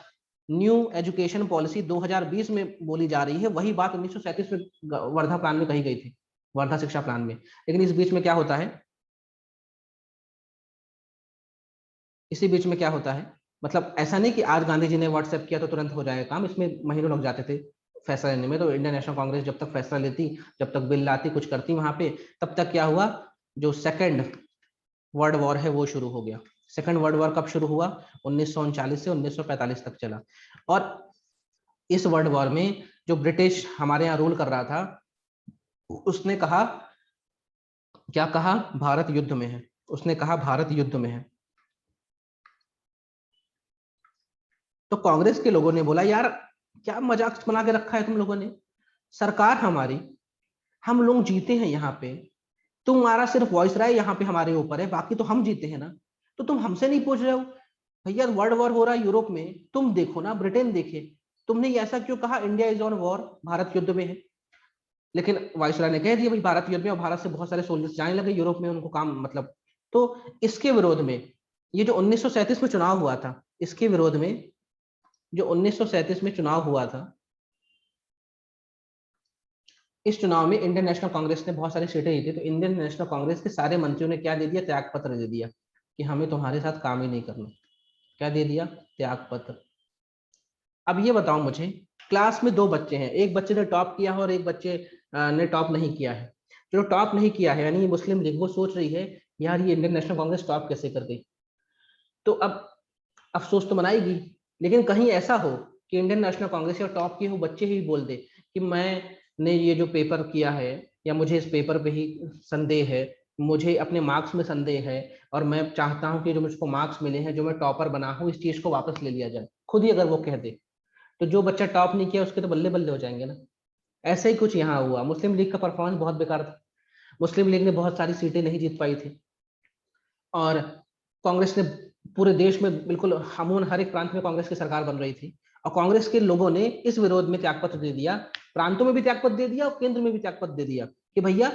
न्यू एजुकेशन पॉलिसी 2020 में बोली जा रही है वही बात 1937 में वर्धा प्लान में कही गई थी, वर्धा शिक्षा प्लान में। लेकिन इस बीच में क्या होता है, इसी बीच में क्या होता है, मतलब ऐसा नहीं कि आज गांधी जी ने व्हाट्सएप किया तो तुरंत हो जाएगा काम, इसमें महीनों लग जाते थे फैसला लेने में। तो इंडियन नेशनल कांग्रेस जब तक फैसला लेती, जब तक बिल लाती, कुछ करती वहां पे, तब तक क्या हुआ, जो सेकंड वर्ल्ड वॉर है वो शुरू हो गया। सेकंड वर्ल्ड वॉर कब शुरू हुआ, 1939 से 1945 तक चला। और इस वर्ल्ड वॉर में जो ब्रिटिश हमारे यहाँ रूल कर रहा था, उसने कहा, क्या कहा, भारत युद्ध में है। उसने कहा भारत युद्ध में है। तो कांग्रेस के लोगों ने बोला यार क्या मजाक बना के रखा है तुम लोगों ने, सरकार हमारी, हम लोग जीते हैं यहाँ पे, तुम्हारा सिर्फ वॉइस राय यहाँ पे हमारे ऊपर है, बाकी तो हम जीते हैं ना, तो तुम हमसे नहीं पूछ रहे हो। भैया वर्ल्ड वॉर हो रहा है यूरोप में, तुम देखो ना, ब्रिटेन देखे, तुमने ये ऐसा क्यों कहा India is on war, Bharat युद्ध में है। लेकिन वायसराय ने कह दिया भाई भारत युद्ध में, और भारत से बहुत सारे सोल्जर्स जाने लगे यूरोप में, उनको काम मतलब। तो इसके विरोध में ये जो 1937 में चुनाव हुआ था, इसके विरोध में जो 1937 में चुनाव हुआ था, इस चुनाव में इंडियन नेशनल कांग्रेस ने बहुत सारी सीटें जीती। तो इंडियन नेशनल कांग्रेस के सारे मंत्रियों ने क्या दे दिया, त्याग पत्र दे दिया कि हमें तुम्हारे साथ काम ही नहीं करना। क्या दे दिया, त्याग पत्र। अब ये बताओ मुझे, क्लास में दो बच्चे हैं, एक बच्चे ने टॉप किया है और एक बच्चे ने टॉप नहीं किया है। जो टॉप नहीं किया है यानी मुस्लिम लीग, वो सोच रही है यार ये इंडियन नेशनल कांग्रेस टॉप कैसे कर गई। तो अब अफसोस तो मनाएगी। लेकिन कहीं ऐसा हो कि इंडियन नेशनल कांग्रेस या टॉप के हो बच्चे ही बोल दे कि मैंने ये जो पेपर किया है, या मुझे इस पेपर पे ही संदेह है, मुझे अपने मार्क्स में संदेह है, और मैं चाहता हूं कि जो मुझको मार्क्स मिले हैं, जो मैं टॉपर बना हूं, इस चीज को वापस ले लिया जाए, खुद ही अगर वो कह दे, तो जो बच्चा टॉप नहीं किया उसके तो बल्ले बल्ले हो जाएंगे ना। ऐसे ही कुछ यहाँ हुआ। मुस्लिम लीग का परफॉर्मेंस बहुत बेकार था, मुस्लिम लीग ने बहुत सारी सीटें नहीं जीत पाई थी। और कांग्रेस ने पूरे देश में बिल्कुल अमूमन हर एक प्रांत में कांग्रेस की सरकार बन रही थी, और कांग्रेस के लोगों ने इस विरोध में त्यागपत्र दे दिया, प्रांतों में भी त्यागपत्र दे दिया और केंद्र में भी त्यागपत्र दे दिया कि भैया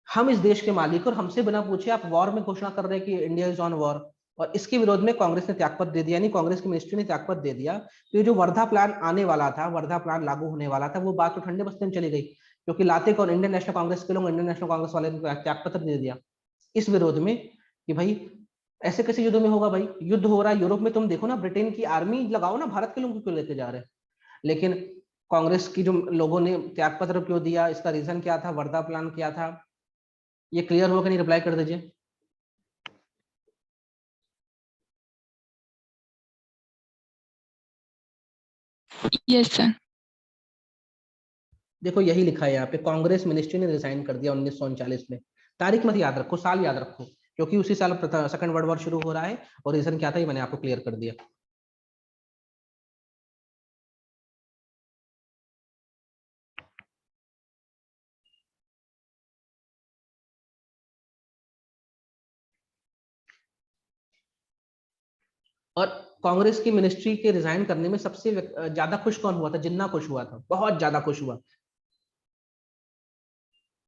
हम इस देश के मालिक, और हमसे बिना पूछे आप वॉर में घोषणा कर रहे हैं कि इंडिया इज ऑन वॉर। और इसके विरोध में कांग्रेस ने त्यागपत्र दे दिया, यानी कांग्रेस की मिनिस्ट्री ने त्यागपत्र दे दिया। तो ये जो वर्धा प्लान आने वाला था, वर्धा प्लान लागू होने वाला था, वो बात तो ठंडे बस्ते में चली गई, क्योंकि लाते कौन, इंडियन नेशनल कांग्रेस के लोग, इंडियन नेशनल कांग्रेस वाले ने त्यागपत्र दे दिया इस विरोध में कि भाई ऐसे कैसे युद्ध में होगा, भाई युद्ध हो रहा है यूरोप में, तुम देखो ना ब्रिटेन की आर्मी लगाओ ना, भारत के लोगों को लेके जा रहे हैं। लेकिन कांग्रेस की जो लोगों ने त्यागपत्र क्यों दिया, इसका रीजन क्या था, वर्धा प्लान क्या था, ये क्लियर हो कि नहीं, रिप्लाई कर दीजिए। Yes, sir. देखो यही लिखा है यहाँ पे, कांग्रेस मिनिस्ट्री ने रिजाइन कर दिया 1939 में। तारीख मत याद रखो, साल याद रखो, क्योंकि उसी साल सेकंड वर्ल्ड वॉर शुरू हो रहा है। और रीजन क्या था ये मैंने आपको क्लियर कर दिया। और कांग्रेस की मिनिस्ट्री के रिजाइन करने में सबसे ज्यादा खुश कौन हुआ था, जिन्ना खुश हुआ था, बहुत ज्यादा खुश हुआ।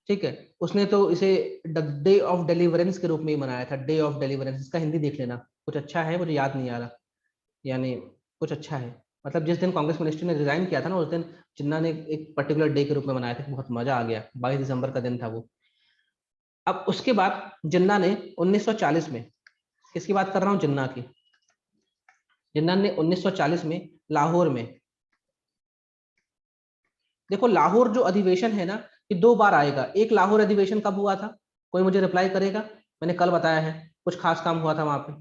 ठीक है, उसने तो इसे द डे ऑफ डिलीवरेंस के रूप में ही मनाया था, डे ऑफ डिलीवरेंस। इसका हिंदी देख लेना, कुछ अच्छा है, मुझे याद नहीं आ रहा, यानी कुछ अच्छा है। मतलब जिस दिन कांग्रेस मिनिस्ट्री ने रिजाइन किया था ना, उस दिन जिन्ना ने एक पर्टिकुलर डे के रूप में मनाया था, बहुत मजा आ गया, 22 दिसंबर का दिन था वो। अब उसके बाद जिन्ना ने 1940 में, किसकी बात कर रहा हूँ, जिन्ना की, जिन्ना ने 1940 में लाहौर में, देखो लाहौर जो अधिवेशन है ना, ये दो बार आएगा। एक लाहौर अधिवेशन कब हुआ था, कोई मुझे रिप्लाई करेगा, मैंने कल बताया है, कुछ खास काम हुआ था वहां पे।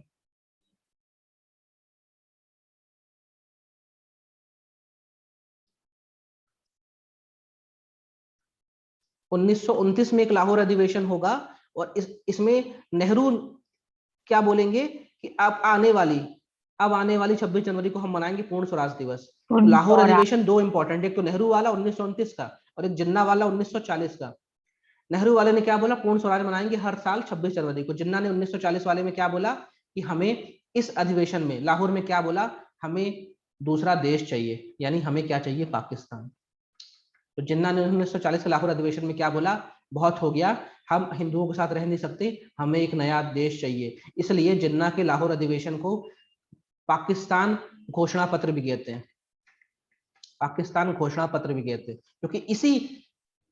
1929 में एक लाहौर अधिवेशन होगा और इसमें नेहरू क्या बोलेंगे कि अब आने वाली 26 जनवरी को हम मनाएंगे पूर्ण स्वराज दिवस। तो लाहौर अधिवेशन दो इंपॉर्टेंट, एक तो नेहरू वाला 1929 का और एक जिन्ना वाला 1940 का। नेहरू वाले ने क्या बोला, पूर्ण स्वराज मनाएंगे हर साल 26 जनवरी को। जिन्ना ने 1940 वाले में क्या बोला कि हमें इस अधिवेशन में लाहौर में क्या बोला, हमें दूसरा देश चाहिए, यानी हमें क्या चाहिए, पाकिस्तान। तो जिन्ना ने 1940 के लाहौर अधिवेशन में क्या बोला, बहुत हो गया, हम हिंदुओं के साथ रह नहीं सकते, हमें एक नया देश चाहिए। इसलिए जिन्ना के लाहौर अधिवेशन को पाकिस्तान घोषणा पत्र भी कहते हैं, पाकिस्तान घोषणा पत्र भी कहते हैं, क्योंकि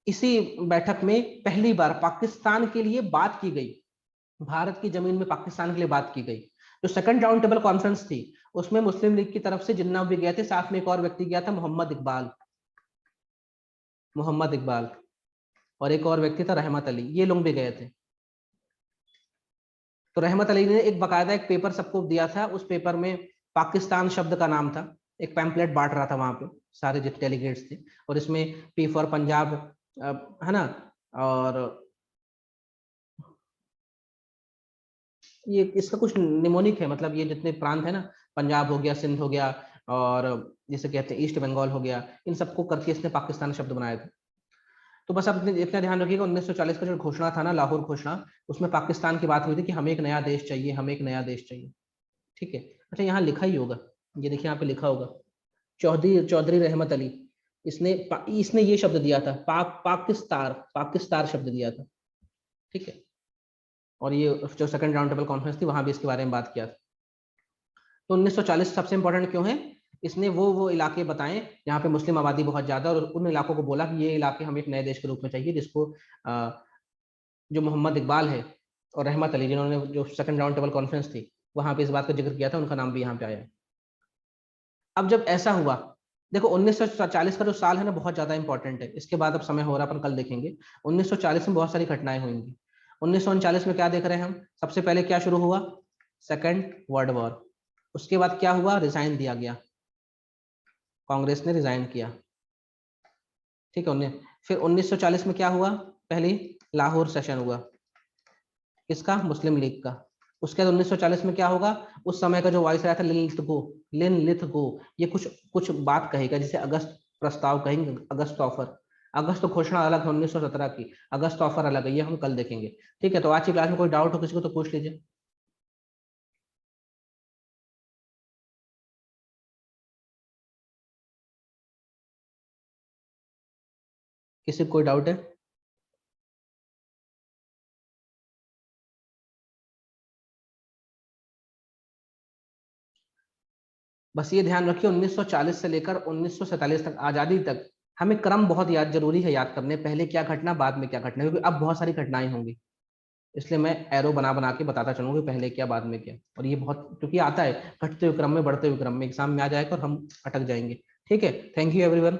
इसी बैठक में पहली बार पाकिस्तान के लिए बात की गई, भारत की जमीन में पाकिस्तान के लिए बात की गई। जो सेकंड राउंड टेबल कॉन्फ्रेंस थी उसमें मुस्लिम लीग की तरफ से जिन्ना भी गए थे, साथ में एक और व्यक्ति गया था, मोहम्मद इकबाल, और एक और व्यक्ति था रहमत अली, ये लोग भी गए थे। तो रहमत अली ने एक बकायदा एक पेपर सबको दिया था, उस पेपर में पाकिस्तान शब्द का नाम था, एक पैम्पलेट बांट रहा था वहां पे सारे जितने डेलीगेट्स थे, और इसमें पी फॉर पंजाब है ना, और ये इसका कुछ निमोनिक है, मतलब ये जितने प्रांत है ना, पंजाब हो गया, सिंध हो गया, और जिसे कहते हैं ईस्ट बंगाल हो गया, इन सबको करके इसने पाकिस्तान शब्द बनाए थे। तो बस आप इतना ध्यान रखिएगा, 1940 का जो घोषणा था ना, लाहौर घोषणा, उसमें पाकिस्तान की बात हुई थी कि हमें एक नया देश चाहिए, हमें एक नया देश चाहिए। ठीक है, अच्छा यहाँ लिखा ही होगा, ये देखिए यहाँ पे लिखा होगा, चौधरी रहमत अली, इसने ये शब्द दिया था, पाकिस्तान शब्द दिया था। ठीक है, और ये जो सेकंड राउंड टेबल कॉन्फ्रेंस थी वहां भी इसके बारे में बात किया था। तो 1940 सबसे इंपॉर्टेंट क्यों है, इसने वो इलाके बताएं जहाँ पे मुस्लिम आबादी बहुत ज्यादा, और उन इलाकों को बोला कि ये इलाके हमें एक नए देश के रूप में चाहिए, जिसको जो मोहम्मद इकबाल है और रहमत अली, जिन्होंने जो सेकंड राउंड टेबल कॉन्फ्रेंस थी वहां पे इस बात का जिक्र किया था, उनका नाम भी यहाँ पे आया। अब जब ऐसा हुआ, देखो 1940 का जो साल है ना बहुत ज्यादा इंपॉर्टेंट है, इसके बाद अब समय हो रहा है, अपन कल देखेंगे। 1940 में बहुत सारी घटनाएं हुई। 1939 में क्या देख रहे हैं हम, सबसे पहले क्या शुरू हुआ, सेकंड वर्ल्ड वॉर। उसके बाद क्या हुआ, रिजाइन दिया गया, कांग्रेस ने रिजाइन किया। ठीक है, फिर 1940 में क्या हुआ, पहली लाहौर सेशन हुआ, किसका, मुस्लिम लीग का। उसके बाद 1940 में क्या होगा, उस समय का जो वाइस आया था लिन लिथगो, ये कुछ बात कहेगा जिसे अगस्त प्रस्ताव कहेंगे, अगस्त ऑफर। अगस्त घोषणा अलग है 1917 की, अगस्त ऑफर अलग है, ये हम कल देखेंगे। ठीक है, तो आज की क्लास में कोई डाउट हो किसी को तो पूछ लीजिए। किसी को कोई डाउट है? बस ये ध्यान रखिए 1940 से लेकर 1947 तक, आजादी तक, हमें क्रम बहुत याद जरूरी है याद करने, पहले क्या घटना बाद में क्या घटना, क्योंकि अब बहुत सारी घटनाएं होंगी, इसलिए मैं एरो बना बना के बताता चलूंगा पहले क्या बाद में क्या। और ये बहुत, क्योंकि आता है घटते हुए क्रम में, बढ़ते हुए क्रम में, एग्जाम में आ जाएगा और हम अटक जाएंगे। ठीक है, थैंक यू एवरीवन।